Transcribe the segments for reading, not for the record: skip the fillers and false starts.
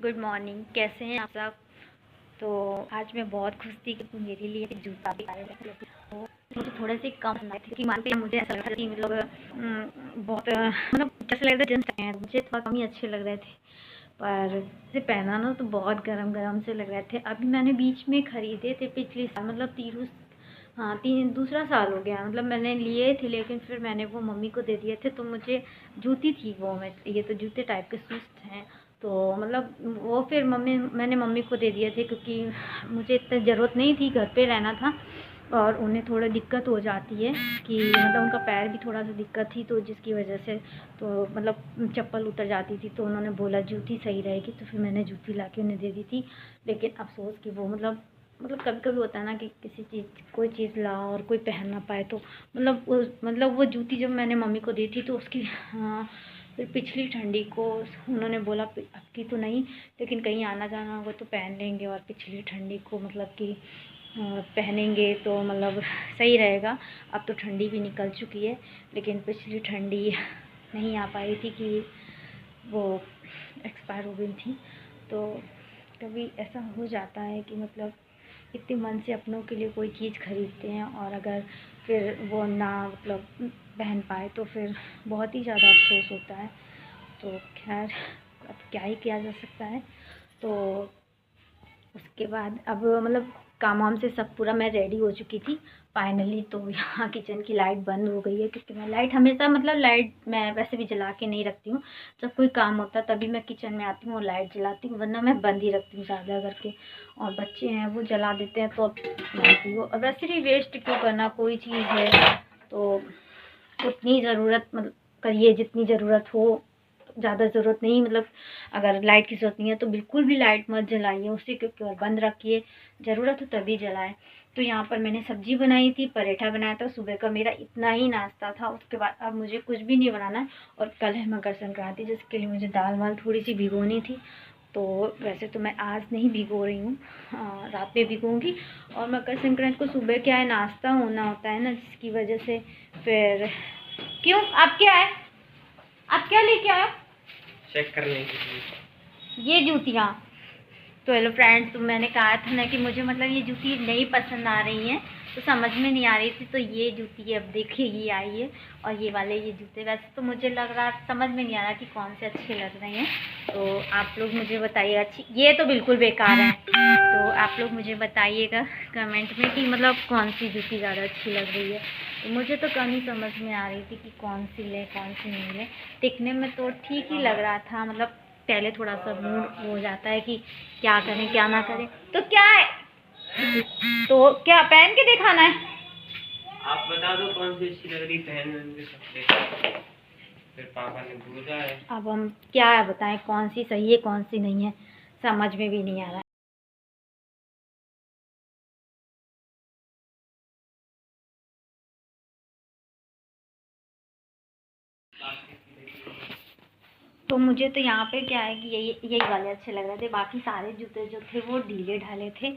Good morning. कैसे हैं आप सब? तो आज मैं बहुत खुश थी कि मेरे लिए एक जूता भी आया है। तो मुझे थोड़े से कम आए थे कि मार्केट में मुझे ऐसा लग रहा था कि मतलब बहुत मतलब जैसे लग रहा था जींस हैं, मुझे थोड़ा कम ही अच्छे लग रहे थे। पर इसे पहना ना तो बहुत गरम गरम से लग रहे थे। अभी मैंने बीच में ख़रीदे थे पिछले साल, मतलब दूसरा साल हो गया, मतलब मैंने लिए थे लेकिन फिर मैंने वो मम्मी को दे दिए थे। तो मुझे जूती थी वो, मैं ये तो जूते टाइप के शूज़ हैं, तो मतलब वो फिर मैंने मम्मी को दे दिए थे क्योंकि मुझे इतनी ज़रूरत नहीं थी, घर पे रहना था और उन्हें थोड़ा दिक्कत हो जाती है कि मतलब उनका पैर भी थोड़ा सा दिक्कत थी, तो जिसकी वजह से तो मतलब चप्पल उतर जाती थी। तो उन्होंने बोला जूती सही रहेगी, तो फिर मैंने जूती ला के उन्हें दे दी थी। लेकिन अफसोस कि वो मतलब कभी कभी होता है ना कि किसी चीज़ कोई चीज़ ला और कोई पहन ना पाए। तो मतलब वो जूती जब मैंने मम्मी को दी थी तो उसकी फिर पिछली ठंडी को उन्होंने बोला अब की तो नहीं, लेकिन कहीं आना जाना होगा तो पहन लेंगे, और पिछली ठंडी को मतलब कि पहनेंगे तो मतलब सही रहेगा। अब तो ठंडी भी निकल चुकी है, लेकिन पिछली ठंडी नहीं आ पाई थी कि वो एक्सपायर हो गई थी। तो कभी ऐसा हो जाता है कि मतलब इतने मन से अपनों के लिए कोई चीज़ खरीदते हैं और अगर फिर वो ना मतलब पहन पाए तो फिर बहुत ही ज़्यादा अफसोस होता है। तो खैर अब क्या ही किया जा सकता है। तो उसके बाद अब मतलब काम वाम से सब पूरा मैं रेडी हो चुकी थी फाइनली। तो यहाँ किचन की लाइट बंद हो गई है क्योंकि मैं लाइट हमेशा मतलब लाइट मैं वैसे भी जला के नहीं रखती हूँ। जब कोई काम होता है तभी मैं किचन में आती हूँ और लाइट जलाती हूँ, वरना मैं बंद ही रखती हूँ ज़्यादा करके। और बच्चे हैं वो जला देते हैं तो अब जानती हो, और वैसे भी वेस्ट क्यों करना, कोई चीज़ है तो उतनी ज़रूरत मतलब करिए जितनी ज़रूरत हो, ज़्यादा ज़रूरत नहीं। मतलब अगर लाइट की ज़रूरत नहीं है तो बिल्कुल भी लाइट मत जलाइए उसे, क्योंकि और बंद रखिए, ज़रूरत हो तभी जलाएं। तो यहाँ पर मैंने सब्ज़ी बनाई थी, पराठा बनाया था, सुबह का मेरा इतना ही नाश्ता था। उसके बाद अब मुझे कुछ भी नहीं बनाना है। और कल है मकर संक्रांति, जिसके लिए मुझे दाल वाल थोड़ी सी भिगोनी थी। तो वैसे तो मैं आज नहीं भिगो रही हूँ, रात में भिगोऊँगी। और मकर संक्रांति को सुबह क्या है नाश्ता होना होता है ना, जिसकी वजह से फिर क्यों आप क्या है, आप क्या लेके आए? चेक करने के लिए ये जूतियाँ। तो हेलो फ्रेंड्स, तो मैंने कहा था ना कि मुझे मतलब ये जूती नहीं पसंद आ रही हैं, तो समझ में नहीं आ रही थी। तो ये जूती अब देखिए ये आई है, और ये वाले ये जूते वैसे तो मुझे लग रहा समझ में नहीं आ रहा कि कौन से अच्छे लग रहे हैं। तो आप लोग मुझे बताइए। अच्छी ये तो बिल्कुल बेकार है, तो आप लोग मुझे बताइएगा कमेंट में कि मतलब कौन सी जूती ज़्यादा अच्छी लग रही है। तो मुझे तो कम ही समझ में आ रही थी कि कौन सी ले कौन सी नहीं ले। दिखने में तो ठीक ही लग रहा था, मतलब पहले थोड़ा सा मूड हो जाता है कि क्या करें क्या ना करें। तो क्या है, तो क्या पहन के दिखाना है? आप बता दो कौन सी अच्छी लग रही, पहन के सकते फिर पापा ने बोला है। अब हम क्या बताएं कौन सी सही है कौन सी नहीं है, समझ में भी नहीं आ रहा है। तो मुझे तो यहाँ पे क्या है कि यही वाले अच्छे लग रहे थे, बाकी सारे जूते जो थे वो ढीले ढाले थे,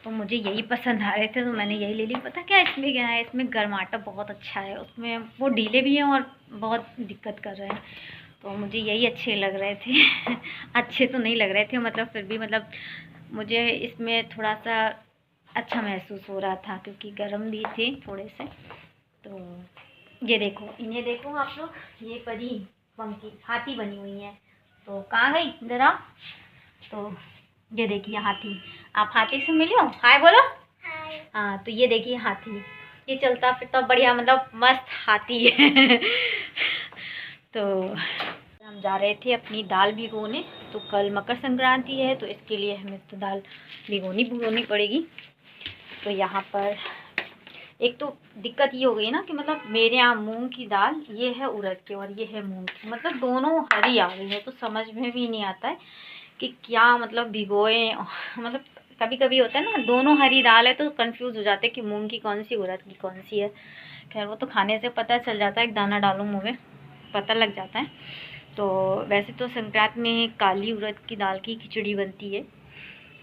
तो मुझे यही पसंद आ रहे थे तो मैंने यही ले ली। पता क्या इसमें क्या है, इसमें गर्माटा बहुत अच्छा है, उसमें वो ढीले भी हैं और बहुत दिक्कत कर रहे हैं, तो मुझे यही अच्छे लग रहे थे अच्छे तो नहीं लग रहे थे मतलब, फिर भी मतलब मुझे इसमें थोड़ा सा अच्छा महसूस हो रहा था क्योंकि गर्म भी थे थोड़े से। तो ये देखो, इन्हें देखो आप लोग, ये परी पंखी हाथी बनी हुई है। तो कहाँ गई इधर आओ। तो ये देखिए हाथी, आप हाथी से मिलो, हाय बोलो। हाँ तो ये देखिए हाथी, ये चलता फिरता बढ़िया मतलब मस्त हाथी है तो हम जा रहे थे अपनी दाल भिगोने। तो कल मकर संक्रांति है तो इसके लिए हमें तो दाल भिगोनी पड़ेगी। तो यहाँ पर एक तो दिक्कत ये हो गई ना कि मतलब मेरे यहाँ मूंग की दाल ये है उड़द की और ये है मूंग की, मतलब दोनों हरी आ गई है, तो समझ में भी नहीं आता है कि क्या मतलब भिगोए मतलब कभी कभी होता है ना दोनों हरी दाल है तो कंफ्यूज हो जाते हैं कि मूंग की कौन सी उड़द की कौन सी है। खैर वो तो खाने से पता चल जाता है, एक दाना डालो मुँह में पता लग जाता है। तो वैसे तो संक्रांति में काली उड़द की दाल की खिचड़ी बनती है,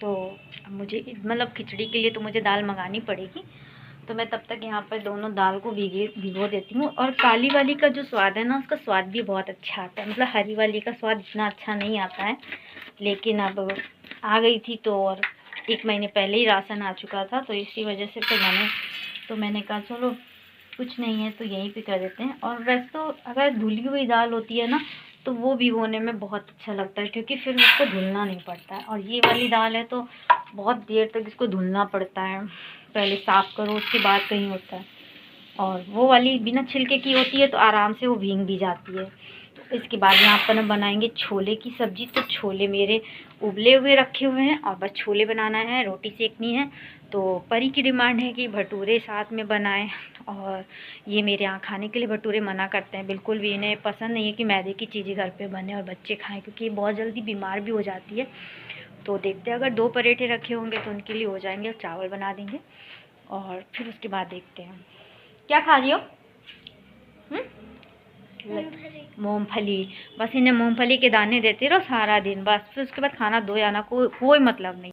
तो मुझे मतलब खिचड़ी के लिए तो मुझे दाल मंगानी पड़ेगी। तो मैं तब तक यहाँ पर दोनों दाल को भिगो देती हूँ। और काली वाली का जो स्वाद है ना, उसका स्वाद भी बहुत अच्छा आता है। मतलब हरी वाली का स्वाद इतना अच्छा नहीं आता है, लेकिन अब आ गई थी तो, और 1 महीने पहले ही राशन आ चुका था, तो इसी वजह से फिर मैंने कहा चलो कुछ नहीं है तो यहीं पे कर देते हैं। और वैसे तो अगर धुली हुई दाल होती है ना, तो वो भिगोने में बहुत अच्छा लगता है, क्योंकि फिर उसको धुलना नहीं पड़ता है। और ये वाली दाल है तो बहुत देर तक इसको धुलना पड़ता है, पहले साफ़ करो उसके बाद कहीं होता है। और वो वाली बिना छिलके की होती है तो आराम से वो भीग भी जाती है। तो इसके बाद यहाँ पर हम बनाएंगे छोले की सब्ज़ी। तो छोले मेरे उबले हुए रखे हुए हैं और बस छोले बनाना है, रोटी सेकनी है। तो परी की डिमांड है कि भटूरे साथ में बनाएं, और ये मेरे यहाँ खाने के लिए भटूरे मना करते हैं बिल्कुल भी। इन्हें पसंद नहीं है कि मैदे की चीज़ें घर पे बने और बच्चे खाएं, क्योंकि ये बहुत जल्दी बीमार भी हो जाती है। तो देखते हैं, अगर 2 पराठे रखे होंगे तो उनके लिए हो जाएंगे, और चावल बना देंगे। और फिर उसके बाद देखते हैं क्या खा रही हो। मूंगफली। बस इन्हें मूंगफली के दाने देते रहो सारा दिन, बस फिर उसके बाद खाना दो या ना, कोई मतलब नहीं।